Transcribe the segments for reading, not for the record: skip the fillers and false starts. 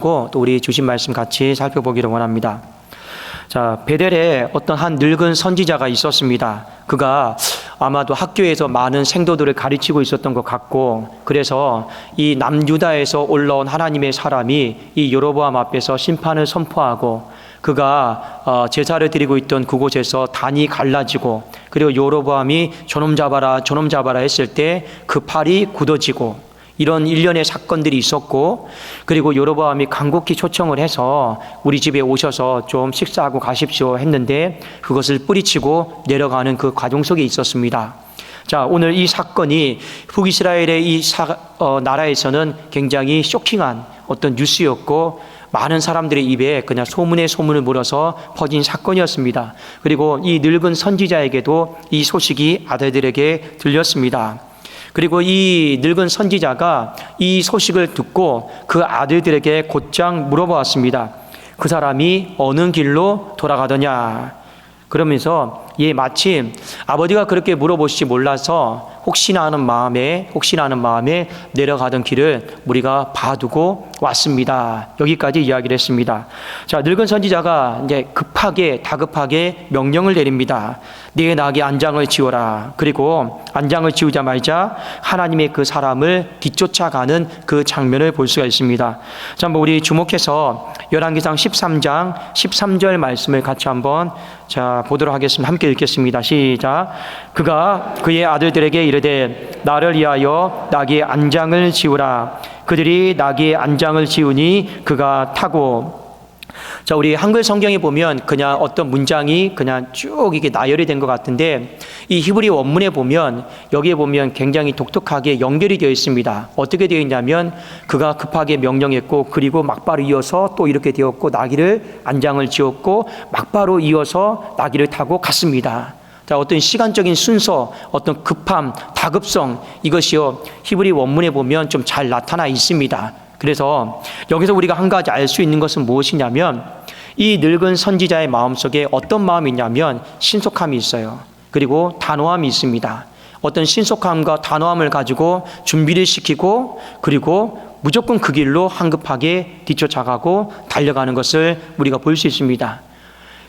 또 우리 주신 말씀 같이 살펴보기를 원합니다. 자, 베델에 어떤 한 늙은 선지자가 있었습니다. 그가 아마도 학교에서 많은 생도들을 가르치고 있었던 것 같고, 그래서 이 남유다에서 올라온 하나님의 사람이 이 여로보암 앞에서 심판을 선포하고, 그가 제사를 드리고 있던 그곳에서 단이 갈라지고, 그리고 여로보암이 저놈 잡아라 저놈 잡아라 했을 때 그 팔이 굳어지고, 이런 일련의 사건들이 있었고, 그리고 여로보암이 간곡히 초청을 해서 우리 집에 오셔서 좀 식사하고 가십시오 했는데 그것을 뿌리치고 내려가는 그 과정 속에 있었습니다. 자, 오늘 이 사건이 북이스라엘의 이 나라에서는 굉장히 쇼킹한 어떤 뉴스였고, 많은 사람들의 입에 그냥 소문에 소문을 물어서 퍼진 사건이었습니다. 그리고 이 늙은 선지자에게도 이 소식이 아들들에게 들렸습니다. 그리고 이 늙은 선지자가 이 소식을 듣고 그 아들들에게 곧장 물어보았습니다. 그 사람이 어느 길로 돌아가더냐? 그러면서 마침 아버지가 그렇게 물어보실지 몰라서 혹시나 하는 마음에 내려가던 길을 우리가 봐두고 왔습니다. 여기까지 이야기를 했습니다. 자, 늙은 선지자가 이제 다급하게 명령을 내립니다. 네 낙의 안장을 지어라. 그리고 안장을 지우자마자 하나님의 그 사람을 뒤쫓아가는 그 장면을 볼 수가 있습니다. 자, 한번 우리 주목해서 열왕기상 13장 13절 말씀을 같이 한번 보도록 하겠습니다. 함께 읽겠습니다. 시작. 그가 그의 아들들에게 이르되 나를 위하여 낙의 안장을 지우라. 그들이 낙의 안장을 지우니 그가 타고. 자, 우리 한글 성경에 보면 그냥 어떤 문장이 그냥 쭉 이게 나열이 된 것 같은데, 이 히브리 원문에 보면 여기에 보면 굉장히 독특하게 연결이 되어 있습니다. 어떻게 되어 있냐면 그가 급하게 명령했고, 그리고 막바로 이어서 또 이렇게 되었고, 나귀를 안장을 지었고 막바로 이어서 나귀를 타고 갔습니다. 자, 어떤 시간적인 순서, 어떤 급함, 다급성, 이것이요 히브리 원문에 보면 좀 잘 나타나 있습니다. 그래서 여기서 우리가 한 가지 알 수 있는 것은 무엇이냐면, 이 늙은 선지자의 마음속에 어떤 마음이 있냐면 신속함이 있어요. 그리고 단호함이 있습니다. 어떤 신속함과 단호함을 가지고 준비를 시키고, 그리고 무조건 그 길로 황급하게 뒤쫓아가고 달려가는 것을 우리가 볼 수 있습니다.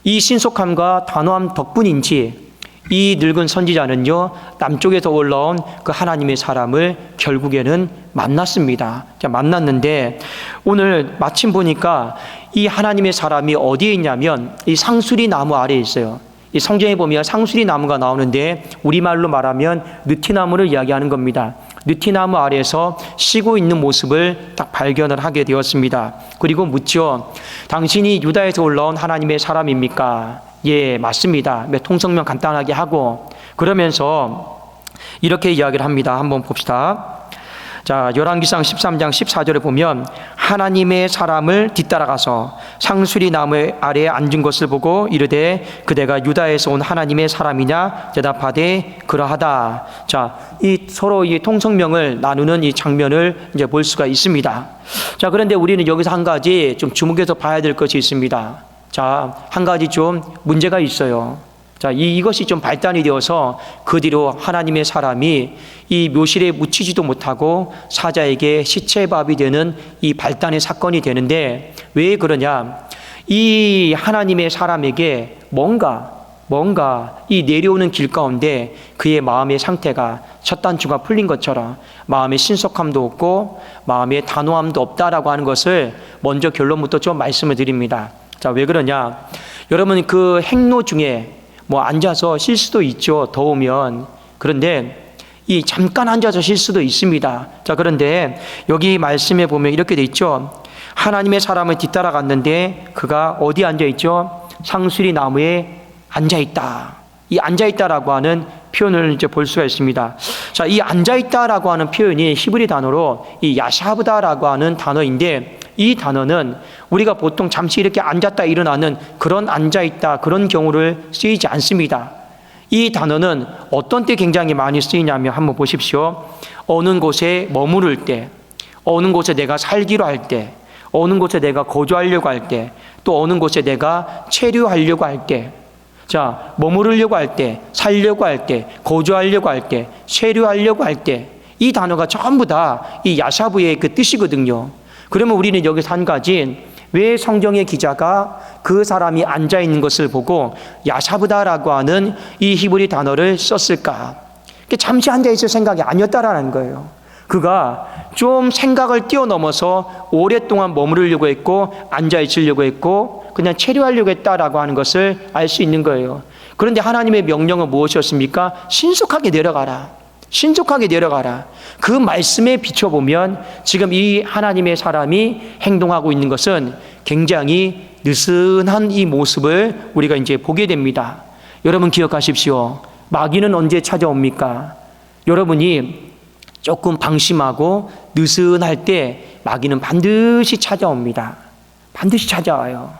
이 신속함과 단호함 덕분인지 이 늙은 선지자는요 남쪽에서 올라온 그 하나님의 사람을 결국에는 만났습니다. 만났는데 오늘 마침 보니까 이 하나님의 사람이 어디에 있냐면 이 상수리 나무 아래에 있어요. 이 성경에 보면 상수리 나무가 나오는데 우리말로 말하면 느티나무를 이야기하는 겁니다. 느티나무 아래에서 쉬고 있는 모습을 딱 발견을 하게 되었습니다. 그리고 묻죠. 당신이 유다에서 올라온 하나님의 사람입니까? 예, 맞습니다. 통성명 간단하게 하고, 그러면서 이렇게 이야기를 합니다. 한번 봅시다. 자, 열왕기상 13장 14절에 보면 하나님의 사람을 뒤따라가서 상수리 나무 아래에 앉은 것을 보고 이르되 그대가 유다에서 온 하나님의 사람이냐? 대답하되 그러하다. 자, 이 서로 이 통성명을 나누는 이 장면을 이제 볼 수가 있습니다. 자, 그런데 우리는 여기서 한 가지 좀 주목해서 봐야 될 것이 있습니다. 자, 한 가지 좀 문제가 있어요. 자, 이것이 좀 발단이 되어서 그 뒤로 하나님의 사람이 이 묘실에 묻히지도 못하고 사자에게 시체밥이 되는 이 발단의 사건이 되는데, 왜 그러냐? 이 하나님의 사람에게 뭔가 이 내려오는 길 가운데 그의 마음의 상태가 첫 단추가 풀린 것처럼 마음의 신속함도 없고 마음의 단호함도 없다라고 하는 것을 먼저 결론부터 좀 말씀을 드립니다. 자, 왜 그러냐? 여러분, 그 행로 중에 앉아서 쉴 수도 있죠. 더우면. 그런데 이 잠깐 앉아서 쉴 수도 있습니다. 자, 그런데 여기 말씀에 보면 이렇게 돼 있죠. 하나님의 사람을 뒤따라갔는데 그가 어디 앉아 있죠? 상수리 나무에 앉아 있다. 이 앉아 있다라고 하는 표현을 이제 볼 수가 있습니다. 자, 이 앉아 있다라고 하는 표현이 히브리 단어로 이 야샤브다라고 하는 단어인데, 이 단어는 우리가 보통 잠시 이렇게 앉았다 일어나는 그런 앉아있다 그런 경우를 쓰이지 않습니다. 이 단어는 어떤 때 굉장히 많이 쓰이냐면 한번 보십시오. 어느 곳에 머무를 때, 어느 곳에 내가 살기로 할 때, 어느 곳에 내가 거주하려고 할 때, 또 어느 곳에 내가 체류하려고 할 때, 자, 머무르려고 할 때, 살려고 할 때, 거주하려고 할 때, 체류하려고 할 때, 이 단어가 전부 다 이 야샤브의 그 뜻이거든요. 그러면 우리는 여기서 한 가지, 왜 성경의 기자가 그 사람이 앉아있는 것을 보고 야샤브다라고 하는 이 히브리 단어를 썼을까? 잠시 앉아있을 생각이 아니었다라는 거예요. 그가 좀 생각을 뛰어넘어서 오랫동안 머무르려고 했고 앉아있으려고 했고 그냥 체류하려고 했다라고 하는 것을 알 수 있는 거예요. 그런데 하나님의 명령은 무엇이었습니까? 신속하게 내려가라. 신속하게 내려가라. 그 말씀에 비춰보면 지금 이 하나님의 사람이 행동하고 있는 것은 굉장히 느슨한 이 모습을 우리가 이제 보게 됩니다. 여러분 기억하십시오. 마귀는 언제 찾아옵니까? 여러분이 조금 방심하고 느슨할 때 마귀는 반드시 찾아옵니다. 반드시 찾아와요.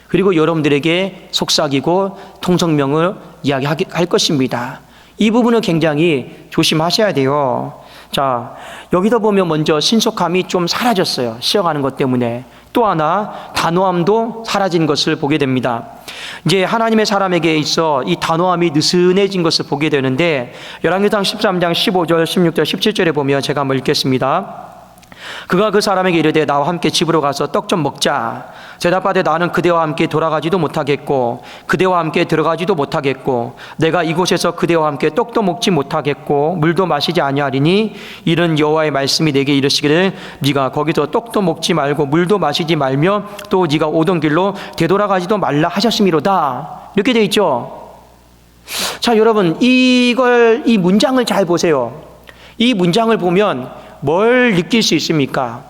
그리고 여러분들에게 속삭이고 통성명을 이야기할 것입니다. 이 부분은 굉장히 조심하셔야 돼요. 자, 여기서 보면 먼저 신속함이 좀 사라졌어요. 쉬어가는 것 때문에. 또 하나 단호함도 사라진 것을 보게 됩니다. 이제 하나님의 사람에게 있어 이 단호함이 느슨해진 것을 보게 되는데 열왕기상 13장 15절, 16절, 17절에 보면 제가 한번 읽겠습니다. 그가 그 사람에게 이르되 나와 함께 집으로 가서 떡 좀 먹자. 대답하되 나는 그대와 함께 돌아가지도 못하겠고 그대와 함께 들어가지도 못하겠고 내가 이곳에서 그대와 함께 떡도 먹지 못하겠고 물도 마시지 아니하리니 이는 여호와의 말씀이 내게 이르시기를 네가 거기서 떡도 먹지 말고 물도 마시지 말며 또 네가 오던 길로 되돌아가지도 말라 하셨음이로다. 이렇게 되어 있죠. 자, 여러분 이 문장을 잘 보세요. 이 문장을 보면 뭘 느낄 수 있습니까?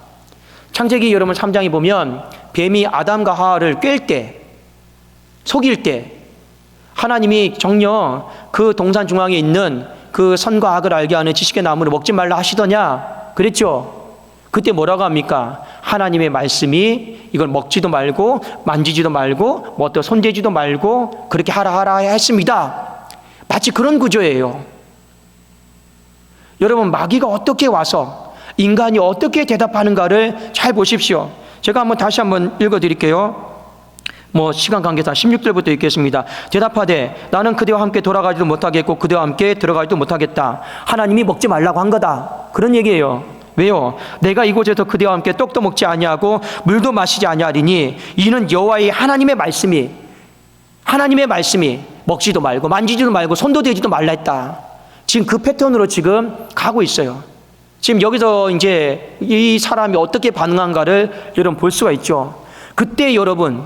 창세기 여러분 3장에 보면 뱀이 아담과 하와를 꿰일 때, 속일 때 하나님이 정녕 그 동산 중앙에 있는 그 선과 악을 알게 하는 지식의 나무를 먹지 말라 하시더냐? 그랬죠? 그때 뭐라고 합니까? 하나님의 말씀이 이걸 먹지도 말고 만지지도 말고 뭐 또 손대지도 말고 그렇게 하라 했습니다. 마치 그런 구조예요. 여러분 마귀가 어떻게 와서 인간이 어떻게 대답하는가를 잘 보십시오. 제가 다시 한번 읽어드릴게요. 시간 관계상 16절부터 읽겠습니다. 대답하되 나는 그대와 함께 돌아가지도 못하겠고 그대와 함께 들어가지도 못하겠다. 하나님이 먹지 말라고 한 거다. 그런 얘기예요. 왜요? 내가 이곳에서 그대와 함께 떡도 먹지 아니하고 물도 마시지 아니하리니 이는 여호와의 하나님의 말씀이 먹지도 말고 만지지도 말고 손도 대지도 말라 했다. 지금 그 패턴으로 지금 가고 있어요. 지금 여기서 이제 이 사람이 어떻게 반응한가를 여러분 볼 수가 있죠. 그때 여러분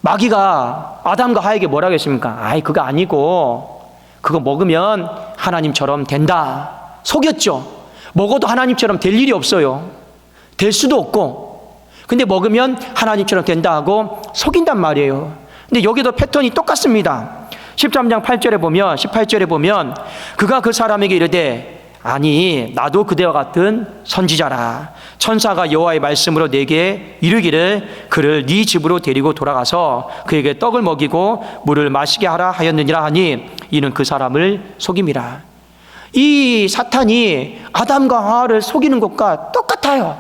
마귀가 아담과 하에게 뭐라고 했습니까? 아이 그거 아니고 그거 먹으면 하나님처럼 된다. 속였죠. 먹어도 하나님처럼 될 일이 없어요. 될 수도 없고. 근데 먹으면 하나님처럼 된다 하고 속인단 말이에요. 근데 여기도 패턴이 똑같습니다. 13장 18절에 보면 그가 그 사람에게 이르되 아니 나도 그대와 같은 선지자라. 천사가 여호와의 말씀으로 내게 이르기를 그를 네 집으로 데리고 돌아가서 그에게 떡을 먹이고 물을 마시게 하라 하였느니라 하니 이는 그 사람을 속임이라. 이 사탄이 아담과 하와를 속이는 것과 똑같아요.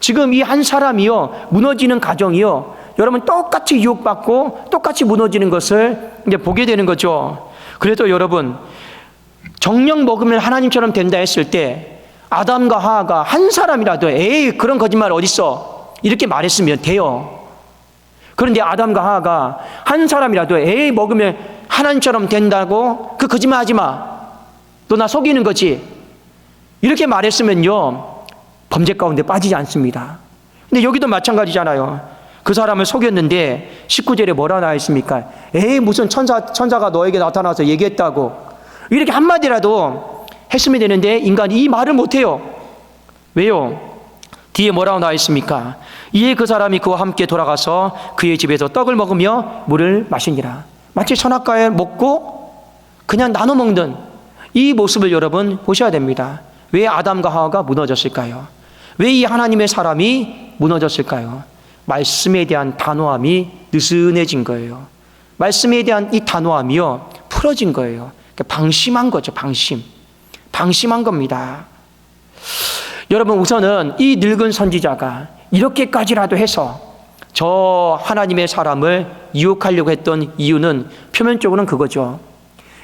지금 이 한 사람이요 무너지는 가정이요 여러분 똑같이 유혹받고 똑같이 무너지는 것을 이제 보게 되는 거죠. 그래도 여러분 정령 먹으면 하나님처럼 된다 했을 때 아담과 하와가 한 사람이라도 에이 그런 거짓말 어딨어 이렇게 말했으면 돼요. 그런데 아담과 하와가 한 사람이라도 에이 먹으면 하나님처럼 된다고 그 거짓말 하지 마. 너 나 속이는 거지. 이렇게 말했으면요 범죄 가운데 빠지지 않습니다. 근데 여기도 마찬가지잖아요. 그 사람을 속였는데 19절에 뭐라 나와 있습니까? 에이 무슨 천사가 너에게 나타나서 얘기했다고 이렇게 한마디라도 했으면 되는데 인간이 이 말을 못해요. 왜요? 뒤에 뭐라고 나와 있습니까? 이에 그 사람이 그와 함께 돌아가서 그의 집에서 떡을 먹으며 물을 마시니라. 마치 선악과에 먹고 그냥 나눠 먹는 이 모습을 여러분 보셔야 됩니다. 왜 아담과 하와가 무너졌을까요? 왜 이 하나님의 사람이 무너졌을까요? 말씀에 대한 단호함이 느슨해진 거예요. 말씀에 대한 이 단호함이요 풀어진 거예요. 방심한 거죠. 방심한 겁니다. 여러분 우선은 이 늙은 선지자가 이렇게까지라도 해서 저 하나님의 사람을 유혹하려고 했던 이유는 표면적으로는 그거죠.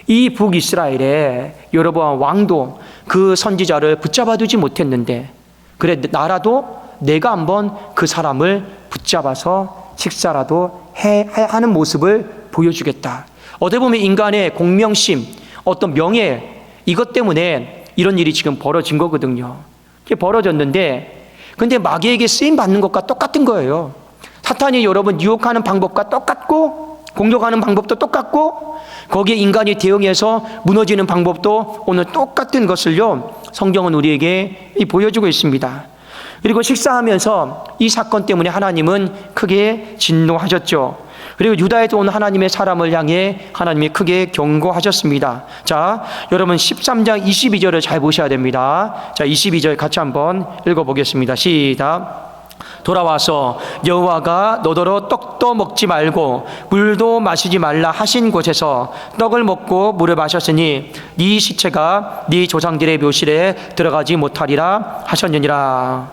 이 북이스라엘의 여로보암 왕도 그 선지자를 붙잡아두지 못했는데 그래 나라도 내가 한번 그 사람을 붙잡아서 식사라도 하는 모습을 보여주겠다. 어떻게 보면 인간의 공명심, 어떤 명예, 이것 때문에 이런 일이 지금 벌어진 거거든요. 이게 벌어졌는데, 근데 마귀에게 쓰임 받는 것과 똑같은 거예요. 사탄이 여러분 유혹하는 방법과 똑같고, 공격하는 방법도 똑같고, 거기에 인간이 대응해서 무너지는 방법도 오늘 똑같은 것을요, 성경은 우리에게 보여주고 있습니다. 그리고 식사하면서 이 사건 때문에 하나님은 크게 진노하셨죠. 그리고 유다에서 온 하나님의 사람을 향해 하나님이 크게 경고하셨습니다. 자, 여러분 13장 22절을 잘 보셔야 됩니다. 자, 22절 같이 한번 읽어보겠습니다. 시작. 돌아와서 여호와가 너더러 떡도 먹지 말고 물도 마시지 말라 하신 곳에서 떡을 먹고 물을 마셨으니 네 시체가 네 조상들의 묘실에 들어가지 못하리라 하셨느니라.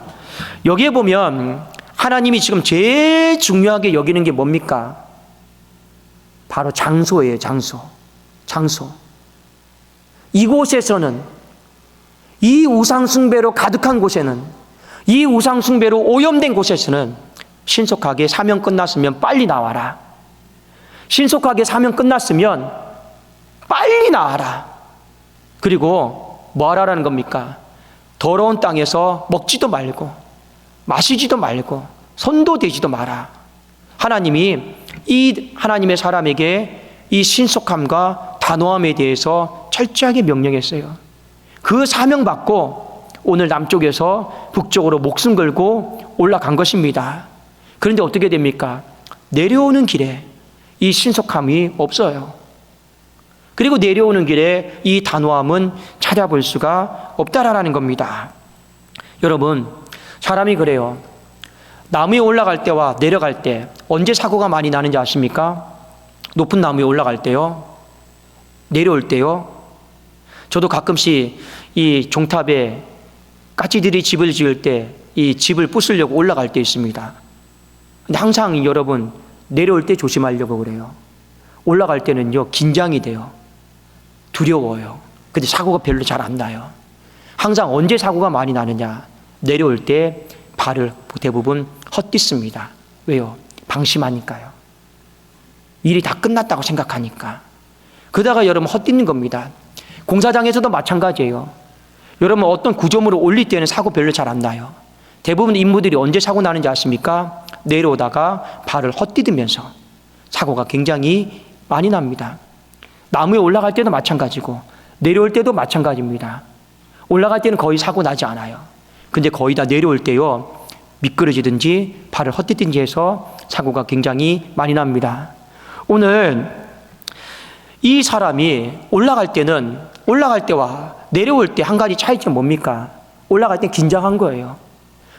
여기에 보면 하나님이 지금 제일 중요하게 여기는 게 뭡니까? 바로 장소예요. 장소. 이곳에서는, 이 우상숭배로 가득한 곳에는, 이 우상숭배로 오염된 곳에서는 신속하게 사명 끝났으면 빨리 나와라. 신속하게 사명 끝났으면 빨리 나와라. 그리고 뭐 하라는 겁니까? 더러운 땅에서 먹지도 말고 마시지도 말고 손도 대지도 마라. 하나님이 이 하나님의 사람에게 이 신속함과 단호함에 대해서 철저하게 명령했어요. 그 사명 받고 오늘 남쪽에서 북쪽으로 목숨 걸고 올라간 것입니다. 그런데 어떻게 됩니까? 내려오는 길에 이 신속함이 없어요. 그리고 내려오는 길에 이 단호함은 찾아볼 수가 없다라는 겁니다. 여러분, 사람이 그래요. 나무에 올라갈 때와 내려갈 때 언제 사고가 많이 나는지 아십니까? 높은 나무에 올라갈 때요, 내려올 때요. 저도 가끔씩 이 종탑에 까치들이 집을 지을 때 이 집을 부수려고 올라갈 때 있습니다. 근데 항상 여러분 내려올 때 조심하려고 그래요. 올라갈 때는요 긴장이 돼요. 두려워요. 근데 사고가 별로 잘 안 나요. 항상 언제 사고가 많이 나느냐? 내려올 때 발을 대부분 헛디습니다. 왜요? 방심하니까요. 일이 다 끝났다고 생각하니까. 그러다가 여러분 헛디는 겁니다. 공사장에서도 마찬가지예요. 여러분 어떤 구조물을 올릴 때는 사고 별로 잘 안 나요. 대부분 인물들이 언제 사고 나는지 아십니까? 내려오다가 발을 헛디디면서 사고가 굉장히 많이 납니다. 나무에 올라갈 때도 마찬가지고 내려올 때도 마찬가지입니다. 올라갈 때는 거의 사고 나지 않아요. 근데 거의 다 내려올 때요, 미끄러지든지 발을 헛디딘지 해서 사고가 굉장히 많이 납니다. 오늘 이 사람이 올라갈 때와 내려올 때 한 가지 차이점이 뭡니까? 올라갈 때 긴장한 거예요.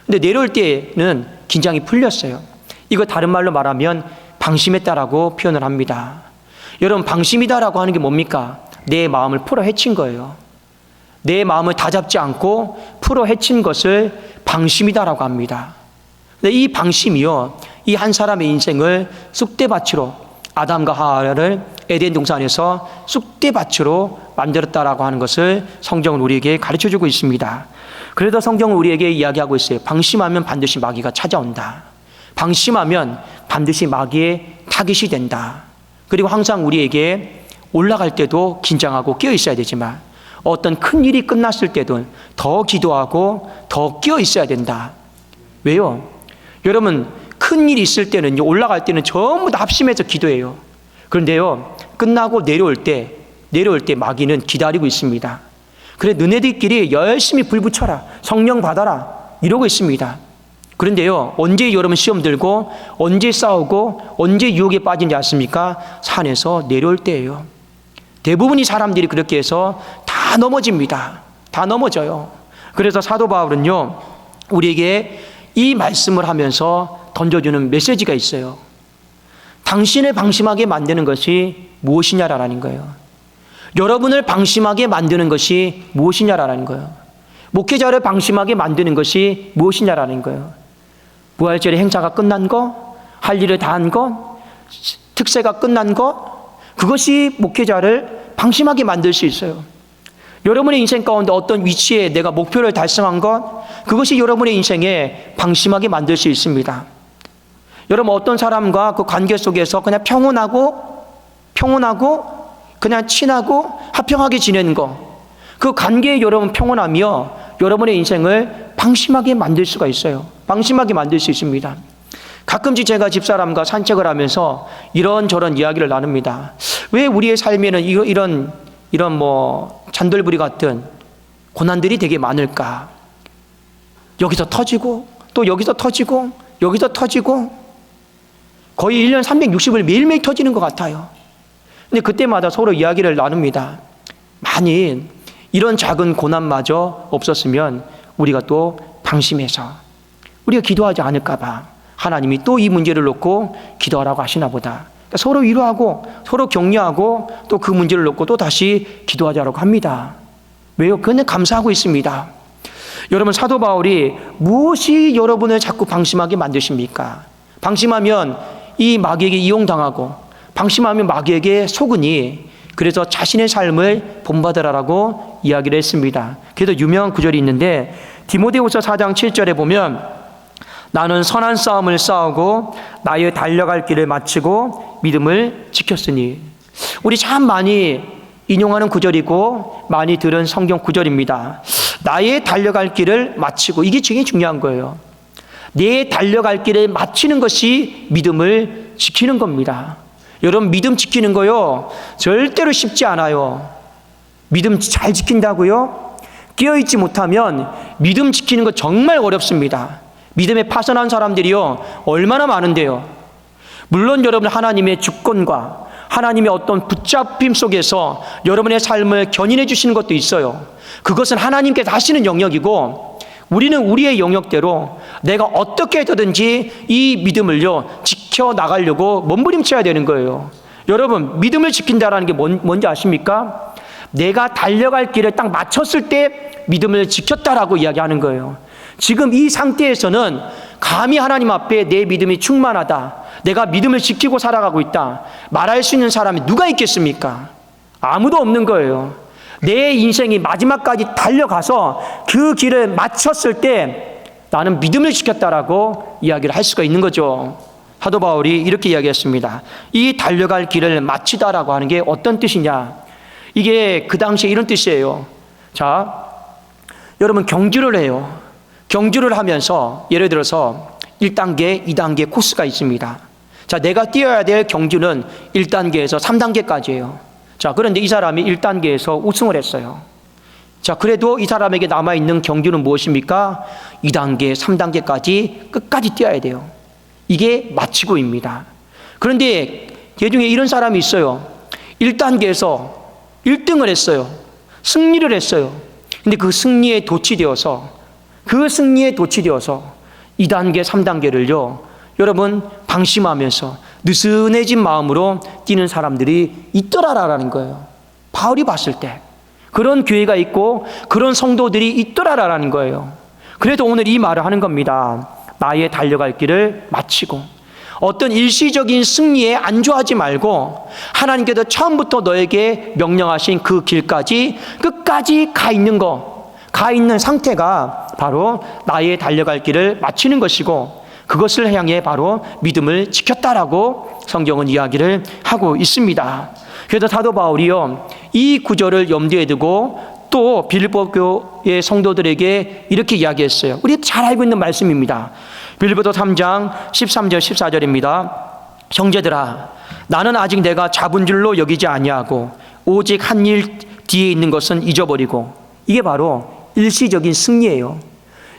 근데 내려올 때는 긴장이 풀렸어요. 이거 다른 말로 말하면 방심했다라고 표현을 합니다. 여러분, 방심이다라고 하는 게 뭡니까? 내 마음을 풀어 헤친 거예요. 내 마음을 다잡지 않고 풀어 헤친 것을 방심이다라고 합니다. 근데 이 방심이요, 이 한 사람의 인생을 쑥대밭으로, 아담과 하와를 에덴 동산에서 쑥대밭으로 만들었다라고 하는 것을 성경은 우리에게 가르쳐주고 있습니다. 그래도 성경은 우리에게 이야기하고 있어요. 방심하면 반드시 마귀가 찾아온다. 방심하면 반드시 마귀의 타깃이 된다. 그리고 항상 우리에게 올라갈 때도 긴장하고 깨어 있어야 되지만 어떤 큰 일이 끝났을 때도 더 기도하고 더 깨어 있어야 된다. 왜요? 여러분, 큰 일이 있을 때는, 올라갈 때는 전부 다 합심해서 기도해요. 그런데요, 끝나고 내려올 때 마귀는 기다리고 있습니다. 그래, 너네들끼리 열심히 불 붙여라, 성령 받아라, 이러고 있습니다. 그런데요, 언제 여러분 시험 들고 언제 싸우고 언제 유혹에 빠진지 아십니까? 산에서 내려올 때예요. 대부분의 사람들이 그렇게 해서 다 넘어집니다. 다 넘어져요. 그래서 사도 바울은요, 우리에게 이 말씀을 하면서 던져주는 메시지가 있어요. 당신을 방심하게 만드는 것이 무엇이냐라는 거예요. 여러분을 방심하게 만드는 것이 무엇이냐라는 거예요. 목회자를 방심하게 만드는 것이 무엇이냐라는 거예요. 부활절의 행사가 끝난 거, 할 일을 다 한 것, 특세가 끝난 것, 그것이 목회자를 방심하게 만들 수 있어요. 여러분의 인생 가운데 어떤 위치에 내가 목표를 달성한 것, 그것이 여러분의 인생에 방심하게 만들 수 있습니다. 여러분 어떤 사람과 그 관계 속에서 그냥 평온하고 그냥 친하고 화평하게 지내는 거, 그 관계에 여러분 평온하며 여러분의 인생을 방심하게 만들 수가 있어요. 방심하게 만들 수 있습니다. 가끔씩 제가 집사람과 산책을 하면서 이런저런 이야기를 나눕니다. 왜 우리의 삶에는 이런 잔돌부리 같은 고난들이 되게 많을까? 여기서 터지고 또 여기서 터지고 여기서 터지고 거의 1년 360일 매일매일 터지는 것 같아요. 근데 그때마다 서로 이야기를 나눕니다. 만일 이런 작은 고난마저 없었으면 우리가 또 방심해서 우리가 기도하지 않을까 봐 하나님이 또 이 문제를 놓고 기도하라고 하시나 보다. 그러니까 서로 위로하고 서로 격려하고 또 그 문제를 놓고 또 다시 기도하자라고 합니다. 왜요? 그건 감사하고 있습니다. 여러분 사도 바울이 무엇이 여러분을 자꾸 방심하게 만드십니까? 방심하면 이 마귀에게 이용당하고 방심하면 마귀에게 속으니 그래서 자신의 삶을 본받으라라고 이야기를 했습니다. 그래서 유명한 구절이 있는데 디모데후서 4장 7절에 보면 나는 선한 싸움을 싸우고 나의 달려갈 길을 마치고 믿음을 지켰으니, 우리 참 많이 인용하는 구절이고 많이 들은 성경 구절입니다. 나의 달려갈 길을 마치고, 이게 되게 중요한 거예요. 내 달려갈 길을 마치는 것이 믿음을 지키는 겁니다. 여러분 믿음 지키는 거요 절대로 쉽지 않아요. 믿음 잘 지킨다고요? 깨어있지 못하면 믿음 지키는 거 정말 어렵습니다. 믿음에 파선한 사람들이요 얼마나 많은데요. 물론 여러분 하나님의 주권과 하나님의 어떤 붙잡힘 속에서 여러분의 삶을 견인해 주시는 것도 있어요. 그것은 하나님께서 하시는 영역이고 우리는 우리의 영역대로 내가 어떻게 해서든지 이 믿음을요 지켜나가려고 몸부림쳐야 되는 거예요. 여러분 믿음을 지킨다는 게 뭔지 아십니까? 내가 달려갈 길을 딱 맞췄을 때 믿음을 지켰다라고 이야기하는 거예요. 지금 이 상태에서는 감히 하나님 앞에 내 믿음이 충만하다, 내가 믿음을 지키고 살아가고 있다 말할 수 있는 사람이 누가 있겠습니까? 아무도 없는 거예요. 내 인생이 마지막까지 달려가서 그 길을 마쳤을 때 나는 믿음을 지켰다라고 이야기를 할 수가 있는 거죠. 사도 바울이 이렇게 이야기했습니다. 이 달려갈 길을 마치다라고 하는 게 어떤 뜻이냐? 이게 그 당시에 이런 뜻이에요. 자, 여러분 경주를 해요. 경주를 하면서 예를 들어서 1단계, 2단계 코스가 있습니다. 자, 내가 뛰어야 될 경주는 1단계에서 3단계까지예요. 자, 그런데 이 사람이 1단계에서 우승을 했어요. 자, 그래도 이 사람에게 남아있는 경주는 무엇입니까? 2단계, 3단계까지 끝까지 뛰어야 돼요. 이게 마치고입니다. 그런데 예중에 이런 사람이 있어요. 1단계에서 1등을 했어요. 승리를 했어요. 근데 그 승리에 도취되어서 2단계, 3단계를요 여러분 방심하면서 느슨해진 마음으로 뛰는 사람들이 있더라라는 거예요. 바울이 봤을 때 그런 교회가 있고 그런 성도들이 있더라라는 거예요. 그래도 오늘 이 말을 하는 겁니다. 나의 달려갈 길을 마치고 어떤 일시적인 승리에 안주하지 말고 하나님께서 처음부터 너에게 명령하신 그 길까지 끝까지 가 있는 상태가 바로 나의 달려갈 길을 마치는 것이고 그것을 향해 바로 믿음을 지켰다라고 성경은 이야기를 하고 있습니다. 그래서 사도 바울이요 이 구절을 염두에 두고 또 빌립보 교회 성도들에게 이렇게 이야기했어요. 우리 잘 알고 있는 말씀입니다. 빌립보서 3장 13절 14절입니다. 형제들아, 나는 아직 내가 잡은 줄로 여기지 아니하고 오직 한 일 뒤에 있는 것은 잊어버리고, 이게 바로 일시적인 승리예요.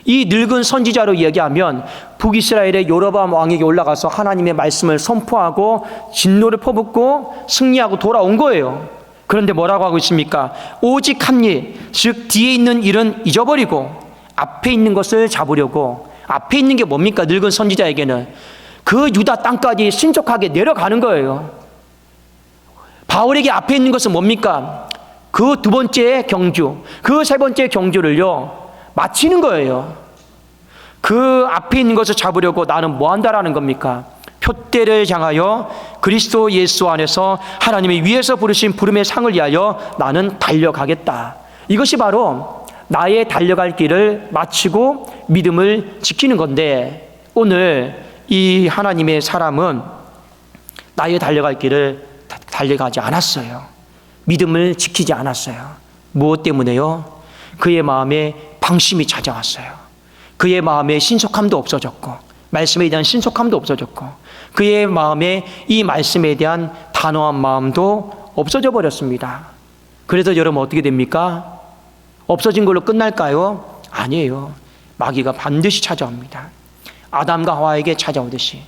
이 늙은 선지자로 이야기하면 북이스라엘의 여로보암 왕에게 올라가서 하나님의 말씀을 선포하고 진노를 퍼붓고 승리하고 돌아온 거예요. 그런데 뭐라고 하고 있습니까? 오직 한 일, 즉 뒤에 있는 일은 잊어버리고 앞에 있는 것을 잡으려고. 앞에 있는 게 뭡니까? 늙은 선지자에게는 그 유다 땅까지 신속하게 내려가는 거예요. 바울에게 앞에 있는 것은 뭡니까? 그 두 번째 경주, 그 세 번째 경주를요 마치는 거예요. 그 앞에 있는 것을 잡으려고 나는 뭐 한다라는 겁니까? 표대를 향하여 그리스도 예수 안에서 하나님이 위에서 부르신 부름의 상을 위하여 나는 달려가겠다. 이것이 바로 나의 달려갈 길을 마치고 믿음을 지키는 건데, 오늘 이 하나님의 사람은 나의 달려갈 길을 달려가지 않았어요. 믿음을 지키지 않았어요. 무엇 때문에요? 그의 마음에 방심이 찾아왔어요. 그의 마음에 신속함도 없어졌고, 말씀에 대한 신속함도 없어졌고, 그의 마음에 이 말씀에 대한 단호한 마음도 없어져 버렸습니다. 그래서 여러분 어떻게 됩니까? 없어진 걸로 끝날까요? 아니에요. 마귀가 반드시 찾아옵니다. 아담과 하와에게 찾아오듯이.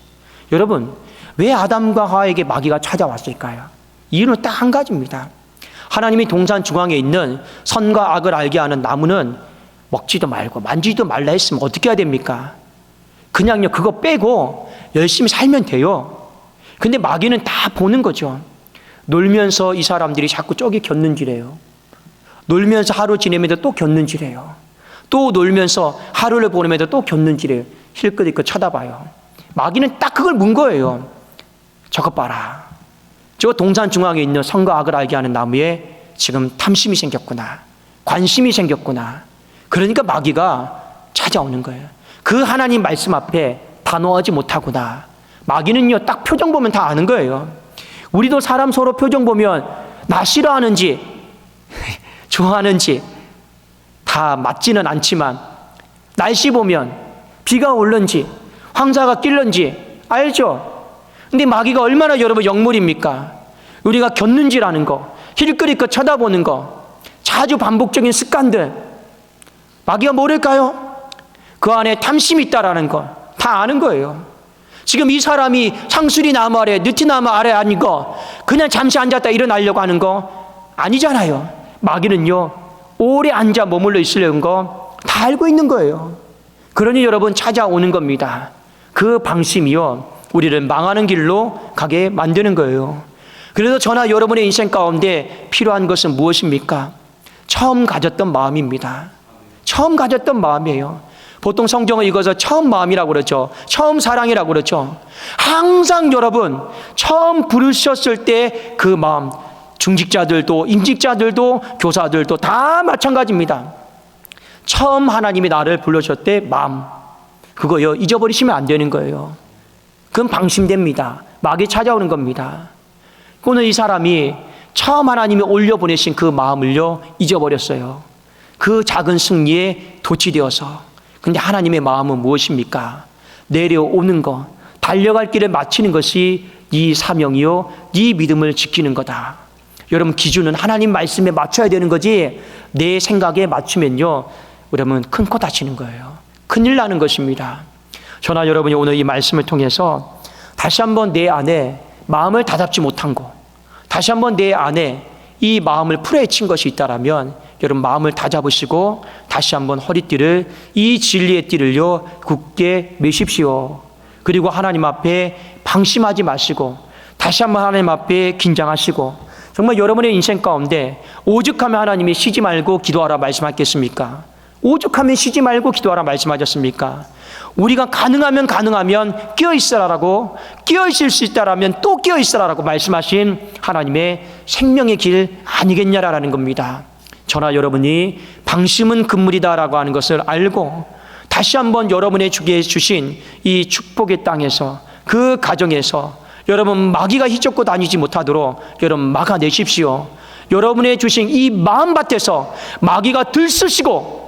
여러분, 왜 아담과 하와에게 마귀가 찾아왔을까요? 이유는 딱 한 가지입니다. 하나님이 동산 중앙에 있는 선과 악을 알게 하는 나무는 먹지도 말고 만지지도 말라 했으면 어떻게 해야 됩니까? 그냥요, 그거 빼고 열심히 살면 돼요. 근데 마귀는 다 보는 거죠. 놀면서 이 사람들이 자꾸 저기 겼는지래요. 놀면서 하루 지내면서 또 겼는지래요. 또 놀면서 하루를 보내면서 또 겼는지래요. 힐끗힐끗 쳐다봐요. 마귀는 딱 그걸 문 거예요. 저것 봐라. 저 동산 중앙에 있는 선과 악을 알게 하는 나무에 지금 탐심이 생겼구나. 관심이 생겼구나. 그러니까 마귀가 찾아오는 거예요. 그 하나님 말씀 앞에 단호하지 못하구나. 마귀는요, 딱 표정 보면 다 아는 거예요. 우리도 사람 서로 표정 보면 나 싫어하는지 좋아하는지 다 맞지는 않지만, 날씨 보면 비가 올는지 황사가 낄는지 알죠? 근데 마귀가 얼마나 여러분 역물입니까? 우리가 겼는지라는 거, 힐끗힐끗 쳐다보는 거, 자주 반복적인 습관들, 마귀가 모를까요? 그 안에 탐심이 있다라는 거 다 아는 거예요. 지금 이 사람이 상수리 나무 아래, 느티나무 아래 아닌 거, 그냥 잠시 앉았다 일어나려고 하는 거 아니잖아요. 마귀는요, 오래 앉아 머물러 있으려는 거 다 알고 있는 거예요. 그러니 여러분 찾아오는 겁니다. 그 방심이요, 우리를 망하는 길로 가게 만드는 거예요. 그래서 저나 여러분의 인생 가운데 필요한 것은 무엇입니까? 처음 가졌던 마음입니다. 처음 가졌던 마음이에요. 보통 성경을 읽어서 처음 마음이라고 그러죠. 처음 사랑이라고 그러죠. 항상 여러분 처음 부르셨을 때 그 마음, 중직자들도 임직자들도 교사들도 다 마찬가지입니다. 처음 하나님이 나를 불러주셨을 때 마음, 그거요 잊어버리시면 안 되는 거예요. 그건 방심됩니다. 마귀 찾아오는 겁니다. 오늘 이 사람이 처음 하나님이 올려보내신 그 마음을요 잊어버렸어요. 그 작은 승리에 도취되어서. 근데 하나님의 마음은 무엇입니까? 내려오는 것, 달려갈 길을 마치는 것이 네 사명이요 네 믿음을 지키는 거다. 여러분 기준은 하나님 말씀에 맞춰야 되는 거지, 내 생각에 맞추면요 여러분 큰 코 다치는 거예요. 큰일 나는 것입니다. 저나 여러분이 오늘 이 말씀을 통해서 다시 한번 내 안에 마음을 다잡지 못한 거, 다시 한번 내 안에 이 마음을 풀어헤친 것이 있다라면 여러분 마음을 다잡으시고 다시 한번 허리띠를, 이 진리의 띠를요 굳게 매십시오. 그리고 하나님 앞에 방심하지 마시고 다시 한번 하나님 앞에 긴장하시고, 정말 여러분의 인생 가운데 오죽하면 하나님이 쉬지 말고 기도하라 말씀하셨겠습니까? 오죽하면 쉬지 말고 기도하라 말씀하셨습니까? 우리가 가능하면 끼어있으라라고, 끼어있을 수 있다라면 또 끼어있으라라고 말씀하신 하나님의 생명의 길 아니겠냐라는 겁니다. 저나 여러분이 방심은 금물이다라고 하는 것을 알고 다시 한번 여러분의 주께 주신 이 축복의 땅에서, 그 가정에서 여러분 마귀가 휘젓고 다니지 못하도록 여러분 막아내십시오. 여러분의 주신 이 마음밭에서 마귀가 들쑤시고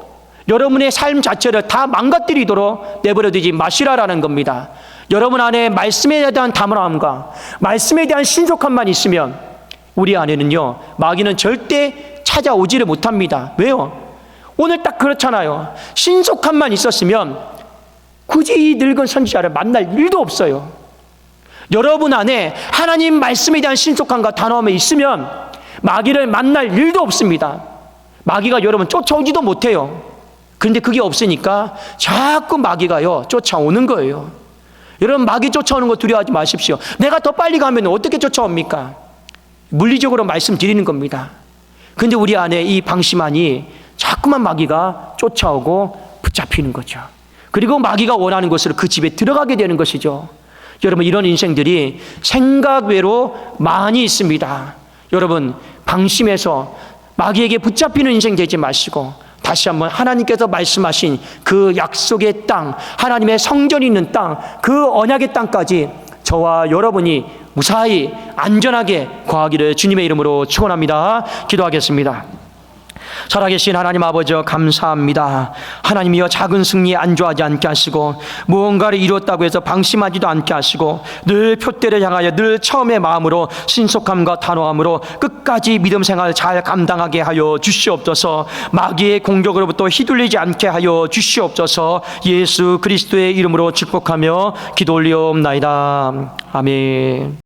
여러분의 삶 자체를 다 망가뜨리도록 내버려두지 마시라라는 겁니다. 여러분 안에 말씀에 대한 담함과 말씀에 대한 신속함만 있으면 우리 안에는요 마귀는 절대 찾아오지를 못합니다. 왜요? 오늘 딱 그렇잖아요. 신속함만 있었으면 굳이 이 늙은 선지자를 만날 일도 없어요. 여러분 안에 하나님 말씀에 대한 신속함과 단호함이 있으면 마귀를 만날 일도 없습니다. 마귀가 여러분 쫓아오지도 못해요. 그런데 그게 없으니까 자꾸 마귀가요 쫓아오는 거예요. 여러분 마귀 쫓아오는 거 두려워하지 마십시오. 내가 더 빨리 가면 어떻게 쫓아옵니까? 물리적으로 말씀드리는 겁니다. 그런데 우리 안에 이 방심하니 자꾸만 마귀가 쫓아오고 붙잡히는 거죠. 그리고 마귀가 원하는 곳으로 그 집에 들어가게 되는 것이죠. 여러분 이런 인생들이 생각 외로 많이 있습니다. 여러분 방심해서 마귀에게 붙잡히는 인생 되지 마시고 다시 한번 하나님께서 말씀하신 그 약속의 땅, 하나님의 성전이 있는 땅, 그 언약의 땅까지 저와 여러분이 무사히 안전하게 거하기를 주님의 이름으로 축원합니다. 기도하겠습니다. 살아계신 하나님 아버지 감사합니다. 하나님이여 작은 승리에 안주하지 않게 하시고 무언가를 이루었다고 해서 방심하지도 않게 하시고 늘 표대를 향하여 늘 처음의 마음으로 신속함과 단호함으로 끝까지 믿음 생활 잘 감당하게 하여 주시옵소서. 마귀의 공격으로부터 휘둘리지 않게 하여 주시옵소서. 예수 그리스도의 이름으로 축복하며 기도 올리옵나이다. 아멘.